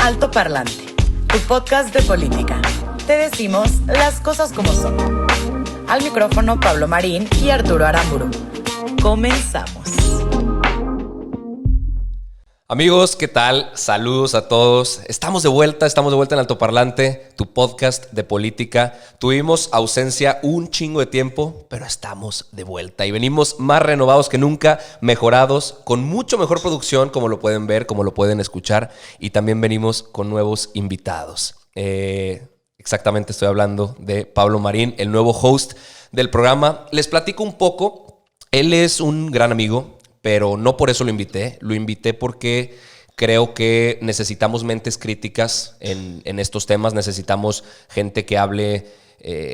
Alto Parlante, tu podcast de política. Te decimos las cosas como son. Al micrófono Pablo Marín y Arturo Aramburu. Comenzamos. Amigos, ¿qué tal? Saludos a todos. Estamos de vuelta en Alto Parlante, tu podcast de política. Tuvimos ausencia un chingo de tiempo, pero estamos de vuelta y venimos más renovados que nunca, mejorados, con mucho mejor producción, como lo pueden ver, como lo pueden escuchar, y también venimos con nuevos invitados. Exactamente, estoy hablando de Pablo Marín, el nuevo host del programa. Les platico un poco. Él es un gran amigo, pero no por eso lo invité. Lo invité porque creo que necesitamos mentes críticas en estos temas. Necesitamos gente que hable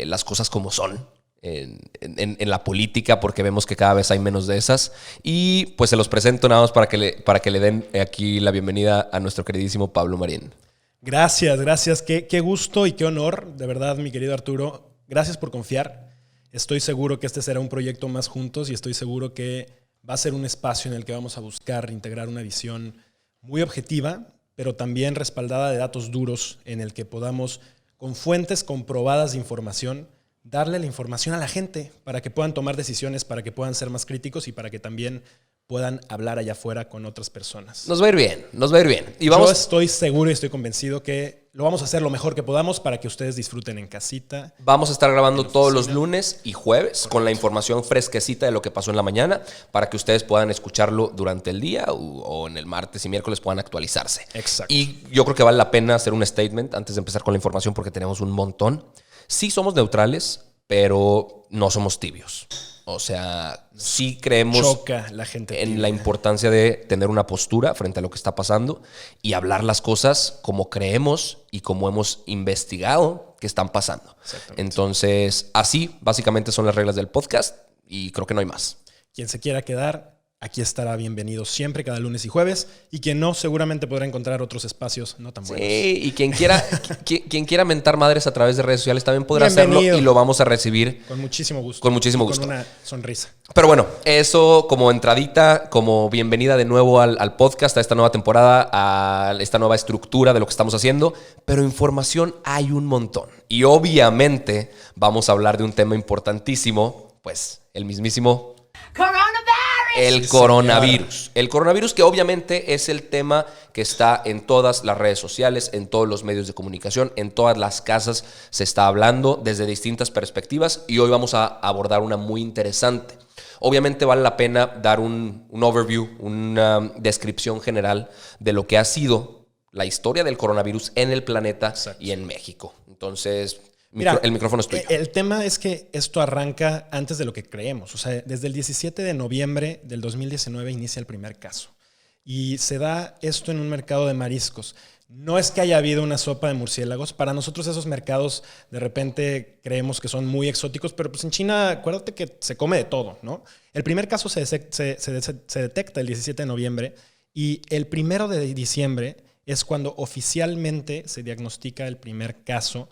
las cosas como son en la política, porque vemos que cada vez hay menos de esas. Y pues se los presento nada más para que le den aquí la bienvenida a nuestro queridísimo Pablo Marín. Gracias. Qué gusto y qué honor, de verdad, mi querido Arturo. Gracias por confiar. Estoy seguro que este será un proyecto más juntos y estoy seguro que va a ser un espacio en el que vamos a buscar integrar una visión muy objetiva, pero también respaldada de datos duros, en el que podamos, con fuentes comprobadas de información, darle la información a la gente para que puedan tomar decisiones, para que puedan ser más críticos y para que también puedan hablar allá afuera con otras personas. Nos va a ir bien. Y Yo estoy seguro y estoy convencido que lo vamos a hacer lo mejor que podamos para que ustedes disfruten en casita. Vamos a estar grabando todos los lunes y jueves con la información fresquecita de lo que pasó en la mañana para que ustedes puedan escucharlo durante el día o en el martes y miércoles puedan actualizarse. Exacto. Y yo creo que vale la pena hacer un statement antes de empezar con la información porque tenemos un montón. Sí somos neutrales, pero no somos tibios. O sea, sí creemos Choca la gente en la importancia de tener una postura frente a lo que está pasando y hablar las cosas como creemos y como hemos investigado que están pasando. Entonces, así básicamente son las reglas del podcast y creo que no hay más. Quien se quiera quedar, aquí estará bienvenido siempre, cada lunes y jueves. Y quien no, seguramente podrá encontrar otros espacios no tan buenos. Sí, y quien quiera mentar madres a través de redes sociales también podrá hacerlo y lo vamos a recibir. Con muchísimo gusto. Con muchísimo gusto. Con una sonrisa. Pero bueno, eso como entradita, como bienvenida de nuevo al podcast, a esta nueva temporada, a esta nueva estructura de lo que estamos haciendo. Pero información hay un montón. Y obviamente vamos a hablar de un tema importantísimo, pues el mismísimo el coronavirus. El coronavirus, que obviamente es el tema que está en todas las redes sociales, en todos los medios de comunicación, en todas las casas se está hablando desde distintas perspectivas y hoy vamos a abordar una muy interesante. Obviamente vale la pena dar un overview, una descripción general de lo que ha sido la historia del coronavirus en el planeta. Exacto. Y en México. Entonces, mira, el micrófono es tuyo. El tema es que esto arranca antes de lo que creemos. O sea, desde el 17 de noviembre del 2019 inicia el primer caso. Y se da esto en un mercado de mariscos. No es que haya habido una sopa de murciélagos. Para nosotros esos mercados de repente creemos que son muy exóticos, pero pues en China, acuérdate que se come de todo, ¿no? El primer caso se detecta el 17 de noviembre y el 1 de diciembre es cuando oficialmente se diagnostica el primer caso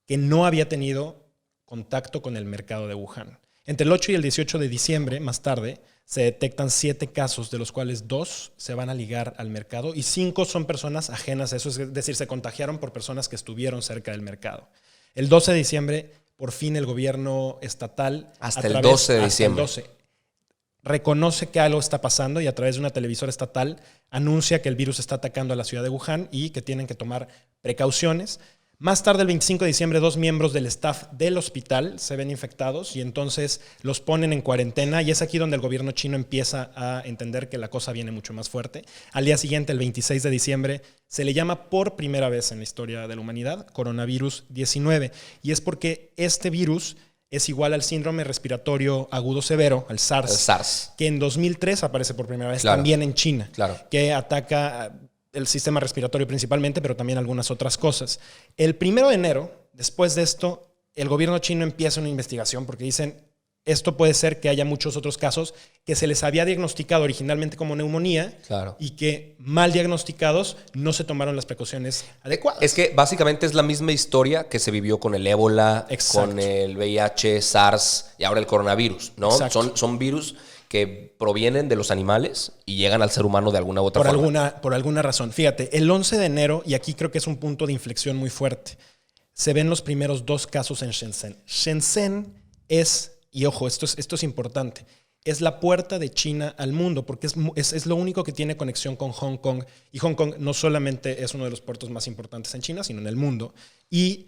que no había tenido contacto con el mercado de Wuhan. Entre el 8 y el 18 de diciembre, más tarde, se detectan 7 casos, de los cuales 2 se van a ligar al mercado y 5 son personas ajenas a eso, es decir, se contagiaron por personas que estuvieron cerca del mercado. El 12 de diciembre, por fin el gobierno estatal... Hasta el 12 de diciembre. Reconoce que algo está pasando y a través de una televisora estatal anuncia que el virus está atacando a la ciudad de Wuhan y que tienen que tomar precauciones. Más tarde, el 25 de diciembre, 2 miembros del staff del hospital se ven infectados y entonces los ponen en cuarentena y es aquí donde el gobierno chino empieza a entender que la cosa viene mucho más fuerte. Al día siguiente, el 26 de diciembre, se le llama por primera vez en la historia de la humanidad coronavirus 19 y es porque este virus es igual al síndrome respiratorio agudo severo, al SARS, que en 2003 aparece por primera vez también en China, que ataca el sistema respiratorio principalmente, pero también algunas otras cosas. El 1 de enero, después de esto, el gobierno chino empieza una investigación porque dicen, esto puede ser que haya muchos otros casos que se les había diagnosticado originalmente como neumonía y que mal diagnosticados no se tomaron las precauciones adecuadas. Es que básicamente es la misma historia que se vivió con el ébola, con el VIH, SARS y ahora el coronavirus, ¿no? Son virus que provienen de los animales y llegan al ser humano de alguna u otra forma. Por alguna razón. Fíjate, el 11 de enero, y aquí creo que es un punto de inflexión muy fuerte, se ven los primeros 2 casos en Shenzhen. Shenzhen es, y ojo, esto es importante, es la puerta de China al mundo, porque es lo único que tiene conexión con Hong Kong. Y Hong Kong no solamente es uno de los puertos más importantes en China, sino en el mundo. Y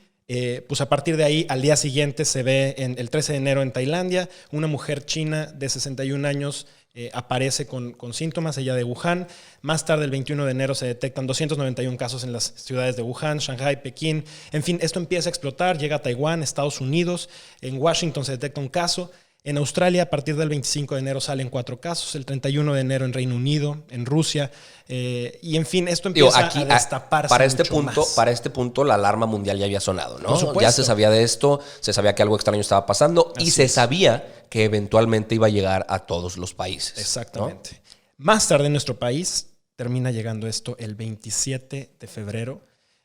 pues a partir de ahí, al día siguiente se ve el 13 de enero en Tailandia, una mujer china de 61 años aparece con síntomas, ella de Wuhan. Más tarde, el 21 de enero, se detectan 291 casos en las ciudades de Wuhan, Shanghái, Pekín. En fin, esto empieza a explotar, llega a Taiwán, Estados Unidos, en Washington se detecta un caso. En Australia, a partir del 25 de enero salen 4 casos, el 31 de enero en Reino Unido, en Rusia, y en fin, esto empieza a destaparse para este punto la alarma mundial ya había sonado, ¿no? Por supuesto. Ya se sabía de esto, se sabía que algo extraño estaba pasando y se sabía que eventualmente iba a llegar a todos los países. Exactamente. ¿No? Más tarde en nuestro país termina llegando esto el 27 de febrero.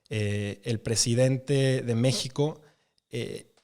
El presidente de México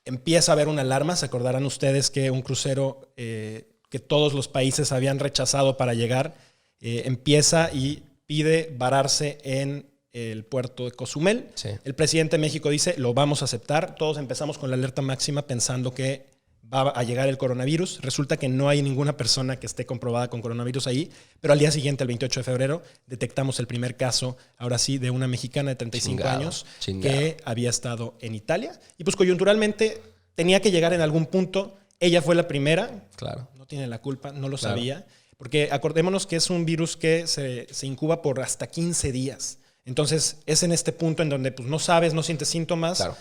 empieza a haber una alarma. Se acordarán ustedes que un crucero que todos los países habían rechazado para llegar empieza y pide vararse en el puerto de Cozumel. Sí. El presidente de México dice, lo vamos a aceptar. Todos empezamos con la alerta máxima pensando que va a llegar el coronavirus. Resulta que no hay ninguna persona que esté comprobada con coronavirus ahí, pero al día siguiente, el 28 de febrero, detectamos el primer caso, ahora sí, de una mexicana de 35 años que había estado en Italia. Y pues coyunturalmente tenía que llegar en algún punto. Ella fue la primera. Claro. No tiene la culpa, no lo sabía. Porque acordémonos que es un virus que se incuba por hasta 15 días. Entonces es en este punto en donde pues, no sabes, no sientes síntomas. Claro.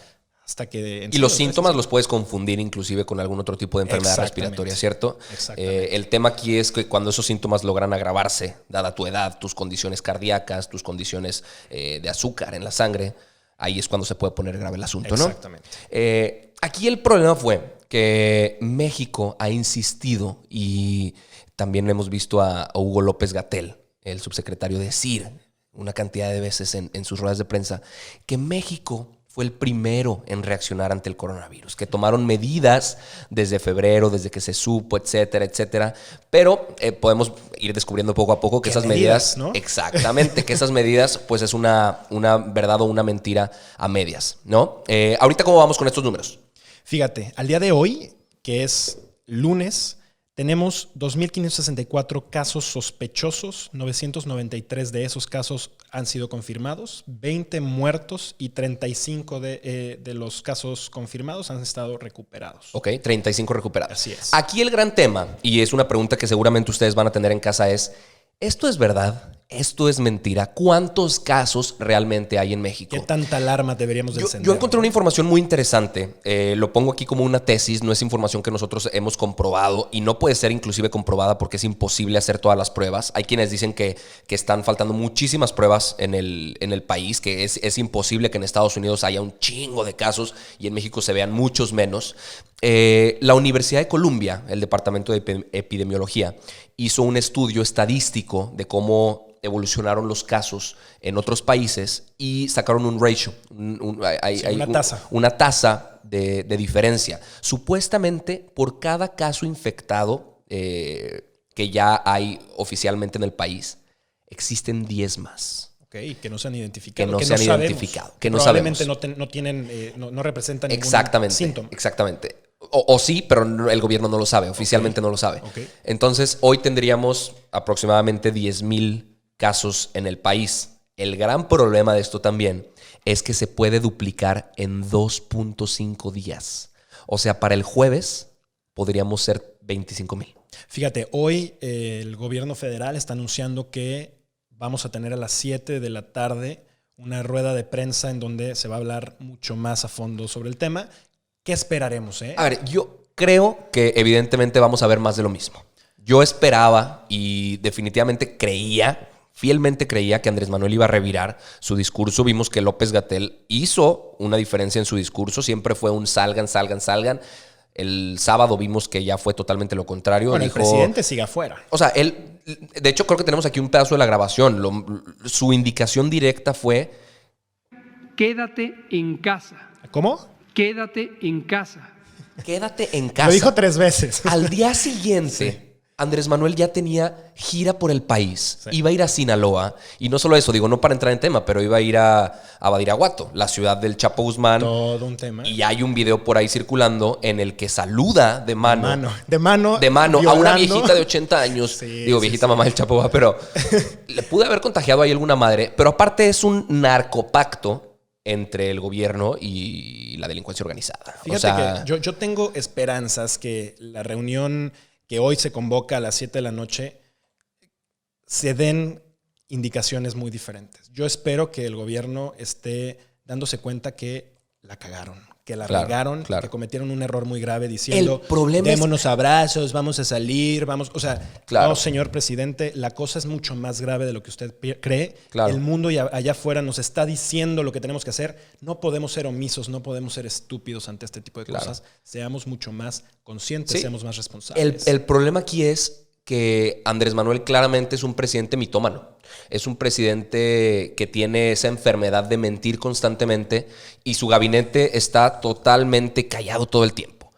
Hasta que y los síntomas los puedes confundir inclusive con algún otro tipo de enfermedad respiratoria, ¿cierto? Exactamente. El tema aquí es que cuando esos síntomas logran agravarse, dada tu edad, tus condiciones cardíacas, tus condiciones de azúcar en la sangre, ahí es cuando se puede poner grave el asunto, ¿no? Exactamente. Aquí el problema fue que México ha insistido, y también hemos visto a Hugo López-Gatell, el subsecretario de CIR, una cantidad de veces en sus ruedas de prensa, que México fue el primero en reaccionar ante el coronavirus, que tomaron medidas desde febrero, desde que se supo, etcétera, etcétera. Pero podemos ir descubriendo poco a poco que esas medidas, ¿no? Exactamente, que esas medidas pues es una verdad o una mentira a medias, ¿no? Ahorita, ¿cómo vamos con estos números? Fíjate, al día de hoy, que es lunes, tenemos 2.564 casos sospechosos, 993 de esos casos han sido confirmados, 20 muertos y 35 de los casos confirmados han estado recuperados. Ok, 35 recuperados. Así es. Aquí el gran tema, y es una pregunta que seguramente ustedes van a tener en casa, es, ¿esto es verdad? ¿Esto es mentira? ¿Cuántos casos realmente hay en México? ¿Qué tanta alarma deberíamos de encender? Yo encontré una información muy interesante. Lo pongo aquí como una tesis. No es información que nosotros hemos comprobado y no puede ser inclusive comprobada porque es imposible hacer todas las pruebas. Hay quienes dicen que están faltando muchísimas pruebas en el país, que es imposible que en Estados Unidos haya un chingo de casos y en México se vean muchos menos. La Universidad de Columbia, el Departamento de Epidemiología, hizo un estudio estadístico de cómo evolucionaron los casos en otros países y sacaron un ratio, una tasa de diferencia. Supuestamente, por cada caso infectado que ya hay oficialmente en el país, existen 10 más. Okay, que no se han identificado. Que no probablemente sabemos. No tienen, no representan ningún síntoma. Exactamente. O sí, pero el gobierno no lo sabe, oficialmente no lo sabe. Okay. Entonces, hoy tendríamos aproximadamente 10,000 casos en el país. El gran problema de esto también es que se puede duplicar en 2.5 días. O sea, para el jueves podríamos ser 25,000. Fíjate, hoy el gobierno federal está anunciando que vamos a tener a las 7 de la tarde una rueda de prensa en donde se va a hablar mucho más a fondo sobre el tema. ¿Qué esperaremos? A ver, yo creo que evidentemente vamos a ver más de lo mismo. Yo esperaba y definitivamente fielmente creía que Andrés Manuel iba a revirar su discurso. Vimos que López-Gatell hizo una diferencia en su discurso. Siempre fue un salgan. El sábado vimos que ya fue totalmente lo contrario. Bueno, dijo, el presidente sigue afuera. O sea, él, de hecho, creo que tenemos aquí un pedazo de la grabación. Su indicación directa fue: quédate en casa. ¿Cómo? Quédate en casa. Quédate en casa. Lo dijo 3 veces. Al día siguiente, Andrés Manuel ya tenía gira por el país. Sí. Iba a ir a Sinaloa. Y no solo eso, digo, no para entrar en tema, pero iba a ir a Badiraguato, la ciudad del Chapo Guzmán. Todo un tema. Y hay un video por ahí circulando en el que saluda de mano De mano a una violando. viejita de 80 años. Sí, Digo, sí, viejita sí. mamá del Chapo, ¿va? Pero le pude haber contagiado ahí alguna madre. Pero aparte es un narcopacto entre el gobierno y la delincuencia organizada. Fíjate o sea, que yo tengo esperanzas que la reunión que hoy se convoca a las 7 de la noche se den indicaciones muy diferentes. Yo espero que el gobierno esté dándose cuenta que la cagaron, que la Claro, regaron, claro. que cometieron un error muy grave diciendo, El problema es- démonos abrazos, vamos a salir, vamos... O sea, Claro. no, señor presidente, la cosa es mucho más grave de lo que usted cree. Claro. El mundo allá afuera nos está diciendo lo que tenemos que hacer. No podemos ser omisos, no podemos ser estúpidos ante este tipo de Claro. cosas. Seamos mucho más conscientes, Sí. seamos más responsables. el problema aquí es que Andrés Manuel claramente es un presidente mitómano. Es un presidente que tiene esa enfermedad de mentir constantemente y su gabinete está totalmente callado todo el tiempo.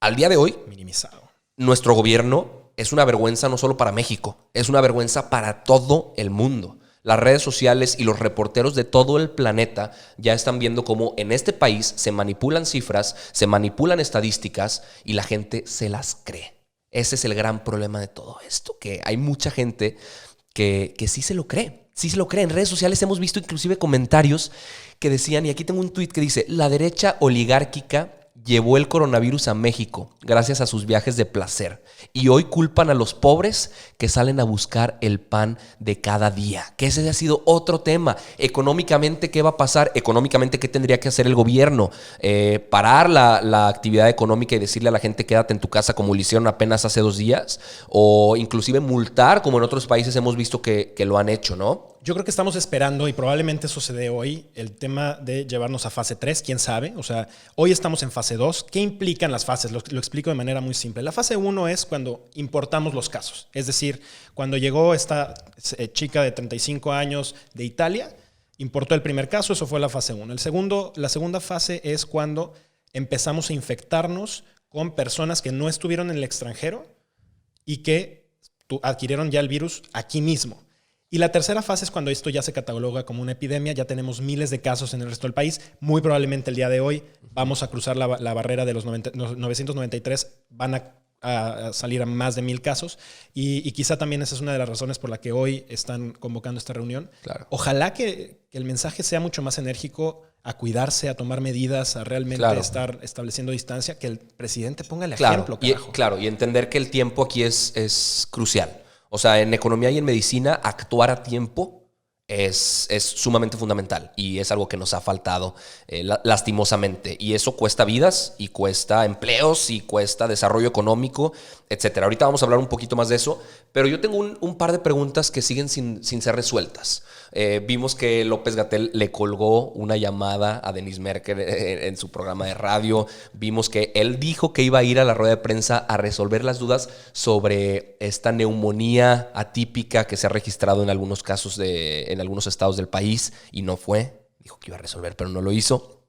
Al día de hoy, Minimizado. nuestro gobierno es una vergüenza no solo para México, es una vergüenza para todo el mundo. Las redes sociales y los reporteros de todo el planeta ya están viendo cómo en este país se manipulan cifras, se manipulan estadísticas y la gente se las cree. Ese es el gran problema de todo esto, que hay mucha gente que sí se lo cree. Sí se lo cree. En redes sociales hemos visto inclusive comentarios que decían, y aquí tengo un tuit que dice, la derecha oligárquica llevó el coronavirus a México gracias a sus viajes de placer y hoy culpan a los pobres que salen a buscar el pan de cada día. Que ese ha sido otro tema. Económicamente, ¿qué va a pasar? Económicamente, ¿qué tendría que hacer el gobierno? ¿Parar la actividad económica y decirle a la gente quédate en tu casa como lo hicieron apenas hace 2 días? O inclusive multar, como en otros países hemos visto que lo han hecho, ¿no? Yo creo que estamos esperando, y probablemente eso se dé hoy, el tema de llevarnos a fase 3, quién sabe. O sea, hoy estamos en fase 2. ¿Qué implican las fases? Lo explico de manera muy simple. La fase 1 es cuando importamos los casos. Es decir, cuando llegó esta chica de 35 años de Italia, importó el primer caso, eso fue la fase 1. La segunda fase es cuando empezamos a infectarnos con personas que no estuvieron en el extranjero y que adquirieron ya el virus aquí mismo. Y la tercera fase es cuando esto ya se cataloga como una epidemia, ya tenemos miles de casos en el resto del país. Muy probablemente el día de hoy vamos a cruzar la barrera de los 993, van a salir a más de 1,000 casos. Y quizá también esa es una de las razones por la que hoy están convocando esta reunión. Claro. Ojalá que el mensaje sea mucho más enérgico a cuidarse, a tomar medidas, a realmente estar estableciendo distancia, que el presidente ponga el ejemplo, carajo. Y entender que el tiempo aquí es crucial. O sea, en economía y en medicina, actuar a tiempo es sumamente fundamental y es algo que nos ha faltado lastimosamente. Y eso cuesta vidas y cuesta empleos y cuesta desarrollo económico, etcétera. Ahorita vamos a hablar un poquito más de eso, pero yo tengo un par de preguntas que siguen sin ser resueltas. Vimos que López-Gatell le colgó una llamada a Denis Merker en su programa de radio. Vimos que él dijo que iba a ir a la rueda de prensa a resolver las dudas sobre esta neumonía atípica que se ha registrado en algunos casos en algunos estados del país y no fue. Dijo que iba a resolver, pero no lo hizo.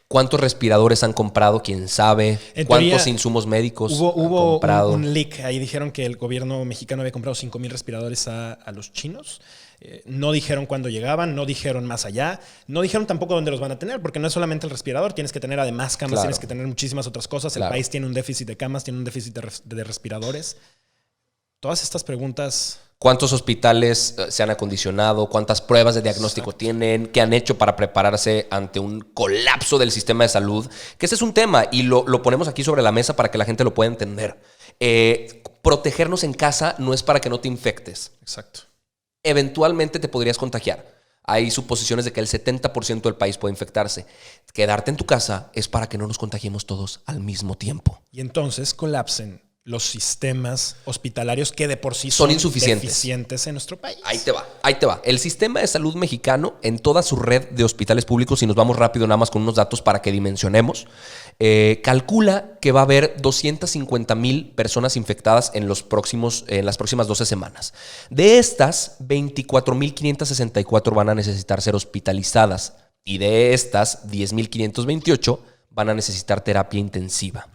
¿Cuántos respiradores han comprado? ¿Quién sabe? En ¿Cuántos teoría, insumos médicos han hubo comprado? un leak. Ahí dijeron que el gobierno mexicano había comprado 5,000 respiradores a los chinos. No dijeron cuándo llegaban, no dijeron más allá, no dijeron tampoco dónde los van a tener, porque no es solamente el respirador, tienes que tener además camas, Claro. tienes que tener muchísimas otras cosas. Claro. El país tiene un déficit de camas, tiene un déficit de respiradores. Todas estas preguntas... ¿Cuántos hospitales se han acondicionado? ¿Cuántas pruebas de diagnóstico tienen? ¿Qué han hecho para prepararse ante un colapso del sistema de salud? Que ese es un tema y lo ponemos aquí sobre la mesa para que la gente lo pueda entender. Protegernos en casa no es para que no te infectes. Exacto. Eventualmente te podrías contagiar. Hay suposiciones de que el 70% del país puede infectarse. Quedarte en tu casa es para que no nos contagiemos todos al mismo tiempo. Y entonces colapsen los sistemas hospitalarios que de por sí son insuficientes deficientes en nuestro país. Ahí te va. El sistema de salud mexicano, en toda su red de hospitales públicos, y nos vamos rápido nada más con unos datos para que dimensionemos, calcula que va a haber 250,000 personas infectadas en las próximas 12 semanas. De estas, 24,564 van a necesitar ser hospitalizadas y de estas, 10,528 van a necesitar terapia intensiva.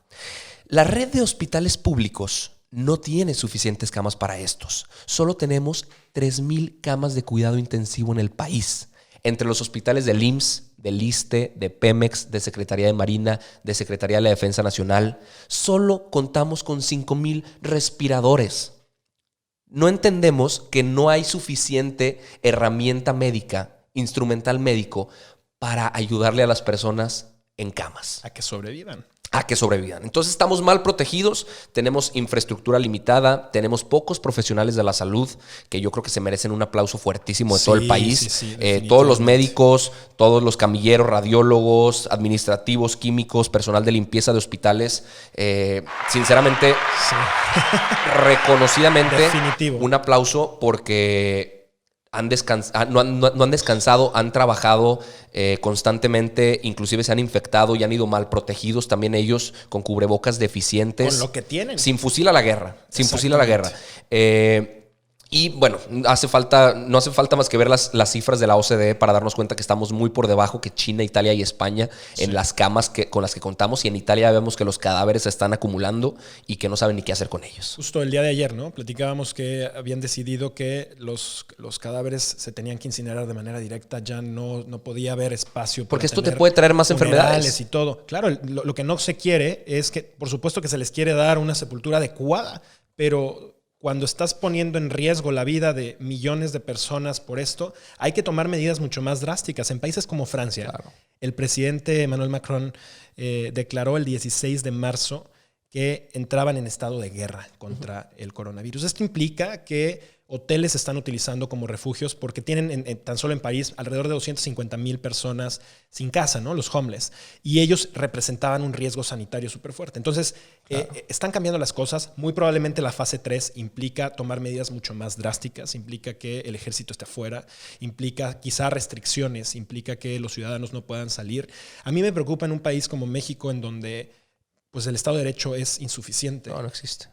La red de hospitales públicos no tiene suficientes camas para estos. Solo tenemos 3,000 camas de cuidado intensivo en el país. Entre los hospitales del IMSS, del ISSSTE, de Pemex, de Secretaría de Marina, de Secretaría de la Defensa Nacional, solo contamos con 5,000 respiradores. No entendemos que no hay suficiente herramienta médica, instrumental médico, para ayudarle a las personas en camas. A que sobrevivan. Entonces estamos mal protegidos, tenemos infraestructura limitada, tenemos pocos profesionales de la salud que yo creo que se merecen un aplauso fuertísimo de todo el país. Sí, todos los médicos, todos los camilleros, radiólogos, administrativos, químicos, personal de limpieza de hospitales. Sinceramente, reconocidamente, Definitivo. un aplauso porque no han descansado, han trabajado constantemente, inclusive se han infectado y han ido mal protegidos también ellos con cubrebocas deficientes. Con lo que tienen. Sin fusil a la guerra. Y bueno, no hace falta más que ver las cifras de la OCDE para darnos cuenta que estamos muy por debajo que China, Italia y España en las camas con las que contamos. Y en Italia vemos que los cadáveres se están acumulando y que no saben ni qué hacer con ellos. Justo el día de ayer, ¿no? Platicábamos que habían decidido que los cadáveres se tenían que incinerar de manera directa. Ya no podía haber espacio. Porque esto te puede traer más enfermedades. Y todo. Claro, lo que no se quiere es que, por supuesto que se les quiere dar una sepultura adecuada, pero cuando estás poniendo en riesgo la vida de millones de personas por esto, hay que tomar medidas mucho más drásticas. En países como Francia, claro, el presidente Emmanuel Macron declaró el 16 de marzo que entraban en estado de guerra contra el coronavirus. Esto implica que hoteles se están utilizando como refugios porque tienen tan solo en París alrededor de 250,000 personas sin casa, ¿no? Los homeless. Y ellos representaban un riesgo sanitario súper fuerte. Entonces, claro, están cambiando las cosas. Muy probablemente la fase 3 implica tomar medidas mucho más drásticas, implica que el ejército esté afuera, implica quizá restricciones, implica que los ciudadanos no puedan salir. A mí me preocupa en un país como México, en donde pues el Estado de Derecho es insuficiente. No existe.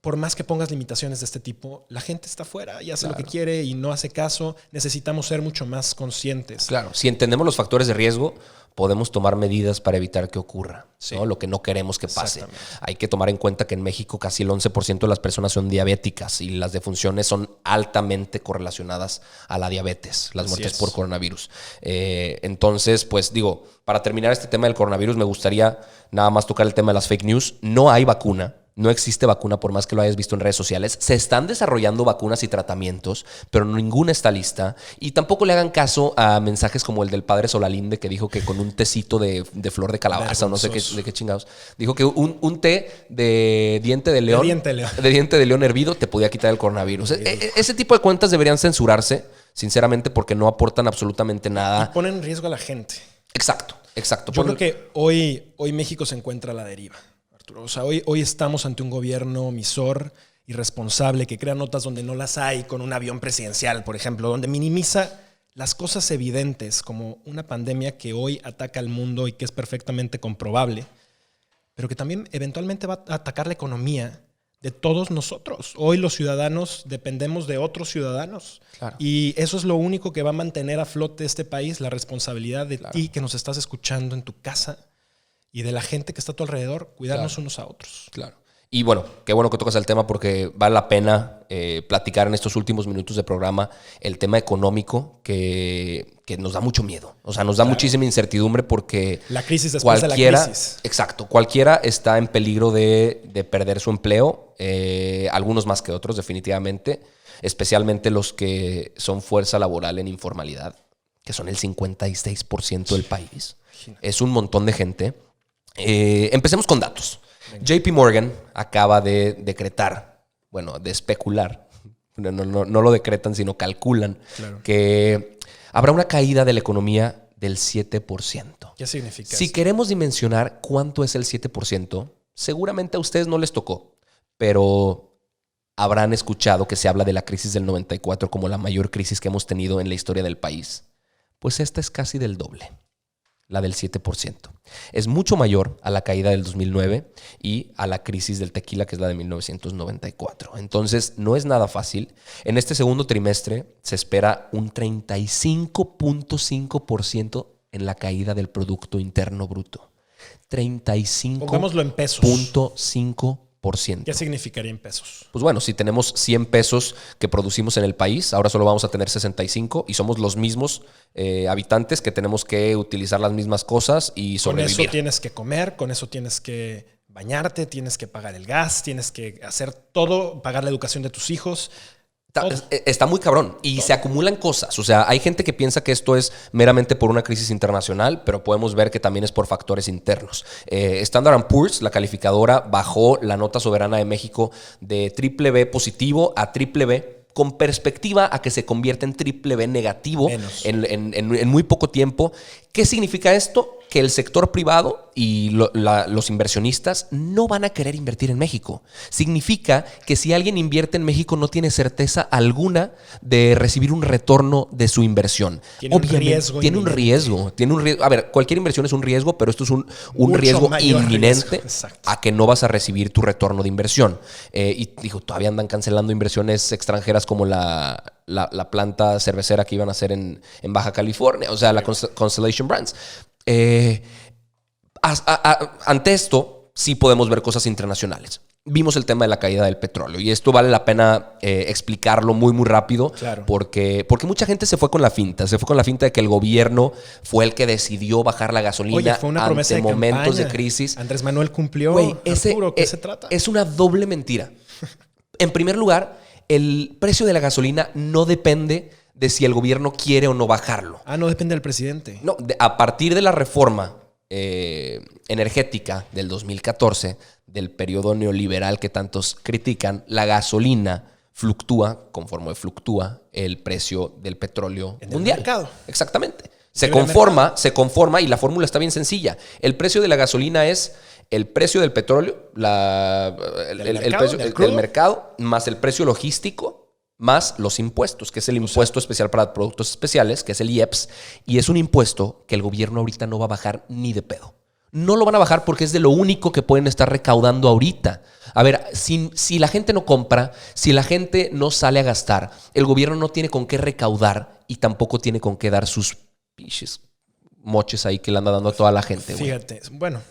Por más que pongas limitaciones de este tipo, la gente está afuera y hace lo que quiere y no hace caso. Necesitamos ser mucho más conscientes. Claro, si entendemos los factores de riesgo, podemos tomar medidas para evitar que ocurra, sí, ¿no? Lo que no queremos que pase. Hay que tomar en cuenta que en México casi el 11% de las personas son diabéticas y las defunciones son altamente correlacionadas a la diabetes, las muertes por coronavirus. Entonces, pues digo, para terminar este tema del coronavirus, me gustaría nada más tocar el tema de las fake news. No hay vacuna. No existe vacuna por más que lo hayas visto en redes sociales. Se están desarrollando vacunas y tratamientos, pero ninguna está lista. Y tampoco le hagan caso a mensajes como el del padre Solalinde que dijo que con un tecito de flor de calabaza o no sé de qué chingados. Dijo que un té de diente de león, de diente de león hervido te podía quitar el coronavirus. Ese tipo de cuentas deberían censurarse, sinceramente, porque no aportan absolutamente nada. Y ponen en riesgo a la gente. Exacto. Yo creo que hoy México se encuentra a la deriva. O sea, hoy estamos ante un gobierno omisor, irresponsable, que crea notas donde no las hay, con un avión presidencial, por ejemplo, donde minimiza las cosas evidentes, como una pandemia que hoy ataca al mundo y que es perfectamente comprobable, pero que también eventualmente va a atacar la economía de todos nosotros. Hoy los ciudadanos dependemos de otros ciudadanos. Claro. Y eso es lo único que va a mantener a flote este país, la responsabilidad de ti que nos estás escuchando en tu casa y de la gente que está a tu alrededor, cuidarnos unos a otros. Claro. Y bueno, qué bueno que tocas el tema porque vale la pena platicar en estos últimos minutos de programa el tema económico que nos da mucho miedo. O sea, nos da muchísima incertidumbre porque la crisis después de la crisis. Exacto. Cualquiera está en peligro de perder su empleo, algunos más que otros definitivamente, especialmente los que son fuerza laboral en informalidad, que son el 56% del país. Es un montón de gente. Empecemos con datos. JP Morgan acaba de decretar, de especular, no lo decretan, sino calculan, que habrá una caída de la economía del 7%. ¿Qué significa Si eso? queremos dimensionar cuánto es el 7%, seguramente a ustedes no les tocó, pero habrán escuchado que se habla de la crisis del 94 como la mayor crisis que hemos tenido en la historia del país. Pues esta es casi del doble. La del 7%. Es mucho mayor a la caída del 2009 y a la crisis del tequila, que es la de 1994. Entonces, no es nada fácil. En este segundo trimestre se espera un 35.5% en la caída del Producto Interno Bruto. 35.5%. Pongámoslo en pesos. ¿Qué significaría en pesos? Pues bueno, si tenemos 100 pesos que producimos en el país, ahora solo vamos a tener 65 y somos los mismos habitantes que tenemos que utilizar las mismas cosas y sobrevivir. Con eso tienes que comer, con eso tienes que bañarte, tienes que pagar el gas, tienes que hacer todo, pagar la educación de tus hijos. Está muy cabrón y se acumulan cosas. O sea, hay gente que piensa que esto es meramente por una crisis internacional, pero podemos ver que también es por factores internos. Standard & Poor's, la calificadora, bajó la nota soberana de México de BBB positivo a BBB con perspectiva a que se convierta en BBB negativo en muy poco tiempo. ¿Qué significa esto? Que el sector privado y los inversionistas no van a querer invertir en México. Significa que si alguien invierte en México no tiene certeza alguna de recibir un retorno de su inversión. Obviamente, tiene un riesgo. A ver, cualquier inversión es un riesgo, pero esto es un riesgo inminente a que no vas a recibir tu retorno de inversión. Y digo, todavía andan cancelando inversiones extranjeras como la planta cervecera que iban a hacer en Baja California, o sea, la Constellation Brands. Ante esto, sí podemos ver cosas internacionales. Vimos el tema de la caída del petróleo y esto vale la pena explicarlo muy, muy rápido. Claro. Porque mucha gente se fue con la finta. Se fue con la finta de que el gobierno fue el que decidió bajar la gasolina. Oye, fue una promesa ante de momentos campaña. de crisis. Andrés Manuel cumplió. Güey, Arturo, ¿qué se trata? Es una doble mentira. En primer lugar, el precio de la gasolina no depende de si el gobierno quiere o no bajarlo. No depende del presidente. No, a partir de la reforma energética del 2014, del periodo neoliberal que tantos critican, la gasolina fluctúa conforme fluctúa el precio del petróleo en mundial. El mercado. Exactamente. Se conforma y la fórmula está bien sencilla. El precio de la gasolina es el precio del petróleo, el precio del mercado, más el precio logístico, más los impuestos, que es el impuesto especial para productos especiales, que es el IEPS, y es un impuesto que el gobierno ahorita no va a bajar ni de pedo. No lo van a bajar porque es de lo único que pueden estar recaudando ahorita. A ver, si la gente no compra, si la gente no sale a gastar, el gobierno no tiene con qué recaudar y tampoco tiene con qué dar sus piches moches ahí que le anda dando a toda la gente. Fíjate, bueno...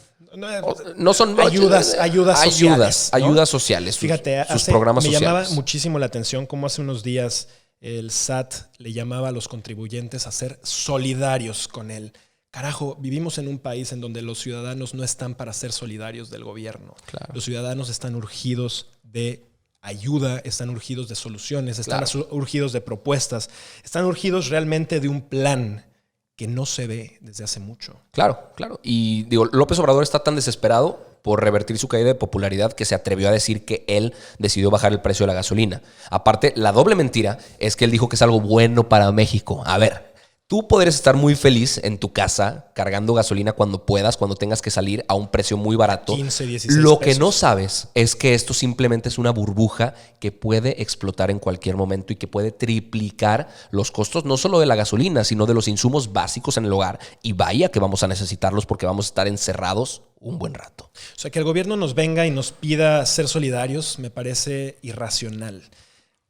No son moches, ayudas sociales. Fíjate, sus programas me sociales. llamaba muchísimo la atención cómo hace unos días el SAT le llamaba a los contribuyentes a ser solidarios con él. Carajo, vivimos en un país en donde los ciudadanos no están para ser solidarios del gobierno. Claro. Los ciudadanos están urgidos de ayuda, están urgidos de soluciones, están urgidos de propuestas, están urgidos realmente de un plan que no se ve desde hace mucho. Claro. Y digo, López Obrador está tan desesperado por revertir su caída de popularidad que se atrevió a decir que él decidió bajar el precio de la gasolina. Aparte, la doble mentira es que él dijo que es algo bueno para México. A ver, tú podrías estar muy feliz en tu casa cargando gasolina cuando puedas, cuando tengas que salir a un precio muy barato. 15, 16 Lo pesos. que no sabes es que esto simplemente es una burbuja que puede explotar en cualquier momento y que puede triplicar los costos no solo de la gasolina, sino de los insumos básicos en el hogar. Y vaya que vamos a necesitarlos porque vamos a estar encerrados un buen rato. O sea, que el gobierno nos venga y nos pida ser solidarios me parece irracional.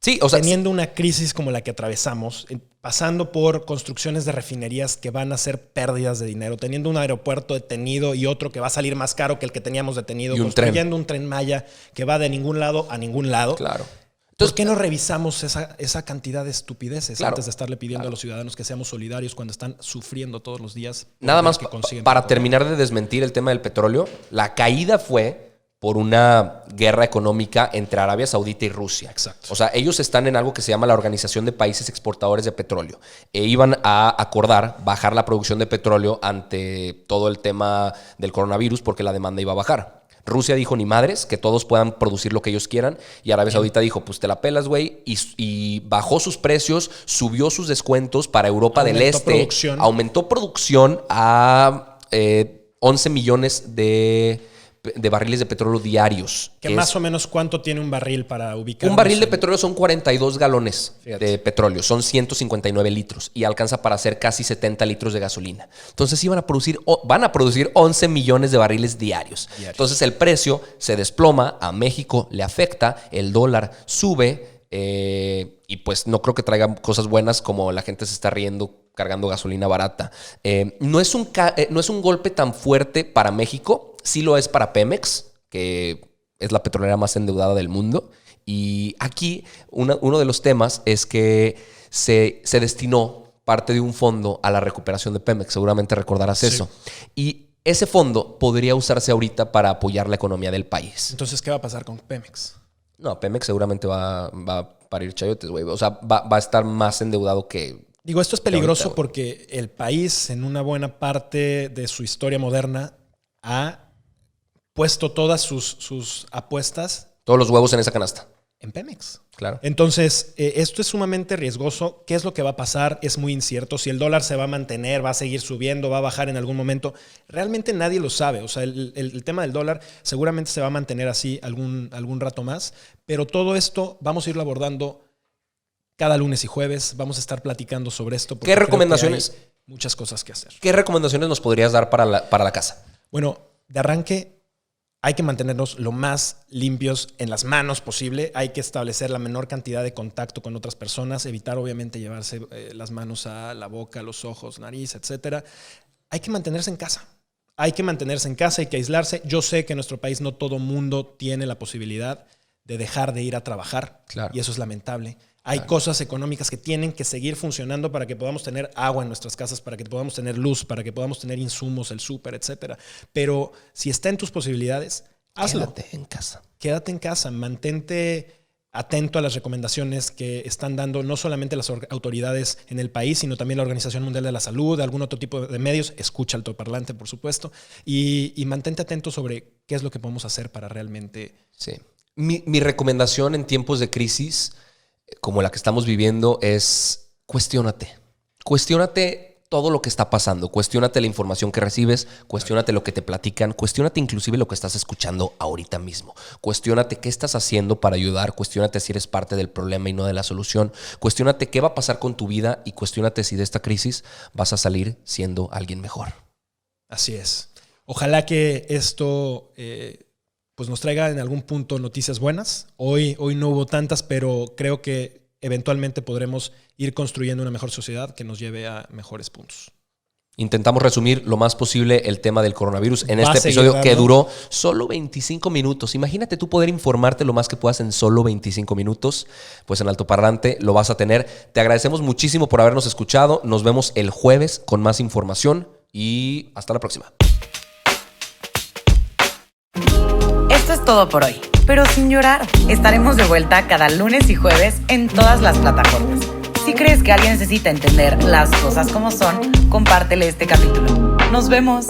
Sí, o sea, teniendo una crisis como la que atravesamos, pasando por construcciones de refinerías que van a ser pérdidas de dinero, teniendo un aeropuerto detenido y otro que va a salir más caro que el que teníamos detenido, y construyendo un tren Maya que va de ningún lado a ningún lado. Claro. Entonces, ¿por qué no revisamos esa cantidad de estupideces Claro. antes de estarle pidiendo a los ciudadanos que seamos solidarios cuando están sufriendo todos los días? Nada más para petróleo? terminar de desmentir el tema del petróleo, la caída fue por una guerra económica entre Arabia Saudita y Rusia. Exacto. O sea, ellos están en algo que se llama la Organización de Países Exportadores de Petróleo. Iban a acordar bajar la producción de petróleo ante todo el tema del coronavirus porque la demanda iba a bajar. Rusia dijo, ni madres, que todos puedan producir lo que ellos quieran. Y Arabia Saudita dijo, pues te la pelas, güey. Y bajó sus precios, subió sus descuentos para Europa del Este. Aumentó producción a 11 millones de barriles de petróleo diarios. Que más o menos, ¿cuánto tiene un barril para ubicar? Un barril de petróleo son 42 galones de petróleo, son 159 litros y alcanza para hacer casi 70 litros de gasolina. Entonces van a producir 11 millones de barriles diarios. Entonces el precio se desploma, a México le afecta, el dólar sube y pues no creo que traiga cosas buenas como la gente se está riendo cargando gasolina barata. No es un golpe tan fuerte para México. Sí lo es para Pemex, que es la petrolera más endeudada del mundo. Y aquí uno de los temas es que se destinó parte de un fondo a la recuperación de Pemex. Seguramente recordarás eso. Y ese fondo podría usarse ahorita para apoyar la economía del país. Entonces, ¿qué va a pasar con Pemex? No, Pemex seguramente va a parir chayotes, güey. O sea, va a estar más endeudado que... Digo, esto es peligroso ahorita, porque el país, en una buena parte de su historia moderna, ha puesto todas sus apuestas Todos los huevos en esa canasta. en Pemex. Claro. Entonces, esto es sumamente riesgoso. ¿Qué es lo que va a pasar? Es muy incierto. Si el dólar se va a mantener, va a seguir subiendo, va a bajar en algún momento. Realmente nadie lo sabe. O sea, el tema del dólar seguramente se va a mantener así algún rato más. Pero todo esto vamos a irlo abordando cada lunes y jueves. Vamos a estar platicando sobre esto. ¿Qué recomendaciones? Hay muchas cosas que hacer. ¿Qué recomendaciones nos podrías dar para la casa? Bueno, de arranque, hay que mantenernos lo más limpios en las manos posible. Hay que establecer la menor cantidad de contacto con otras personas, evitar obviamente llevarse las manos a la boca, los ojos, nariz, etcétera. Hay que mantenerse en casa. Hay que mantenerse en casa, hay que aislarse. Yo sé que en nuestro país no todo mundo tiene la posibilidad de dejar de ir a trabajar. Claro. Y eso es lamentable. Hay cosas económicas que tienen que seguir funcionando para que podamos tener agua en nuestras casas, para que podamos tener luz, para que podamos tener insumos, el súper, etcétera. Pero si está en tus posibilidades, hazlo. Quédate en casa. Quédate en casa, mantente atento a las recomendaciones que están dando no solamente las autoridades en el país, sino también la Organización Mundial de la Salud, algún otro tipo de medios. Escucha Altoparlante, por supuesto, y mantente atento sobre qué es lo que podemos hacer para realmente... Sí. Mi recomendación en tiempos de crisis como la que estamos viviendo es cuestiónate. Cuestiónate todo lo que está pasando. Cuestiónate la información que recibes. Cuestiónate lo que te platican. Cuestiónate inclusive lo que estás escuchando ahorita mismo. Cuestiónate qué estás haciendo para ayudar. Cuestiónate si eres parte del problema y no de la solución. Cuestiónate qué va a pasar con tu vida y cuestiónate si de esta crisis vas a salir siendo alguien mejor. Así es. Ojalá que esto... pues nos traiga en algún punto noticias buenas. Hoy no hubo tantas, pero creo que eventualmente podremos ir construyendo una mejor sociedad que nos lleve a mejores puntos. Intentamos resumir lo más posible el tema del coronavirus en Va este a seguir episodio dando. que duró solo 25 minutos. Imagínate tú poder informarte lo más que puedas en solo 25 minutos. Pues en Altoparlante lo vas a tener. Te agradecemos muchísimo por habernos escuchado. Nos vemos el jueves con más información y hasta la próxima. Esto es todo por hoy, pero sin llorar. Estaremos de vuelta cada lunes y jueves en todas las plataformas. Si crees que alguien necesita entender las cosas como son, compártele este capítulo. ¡Nos vemos!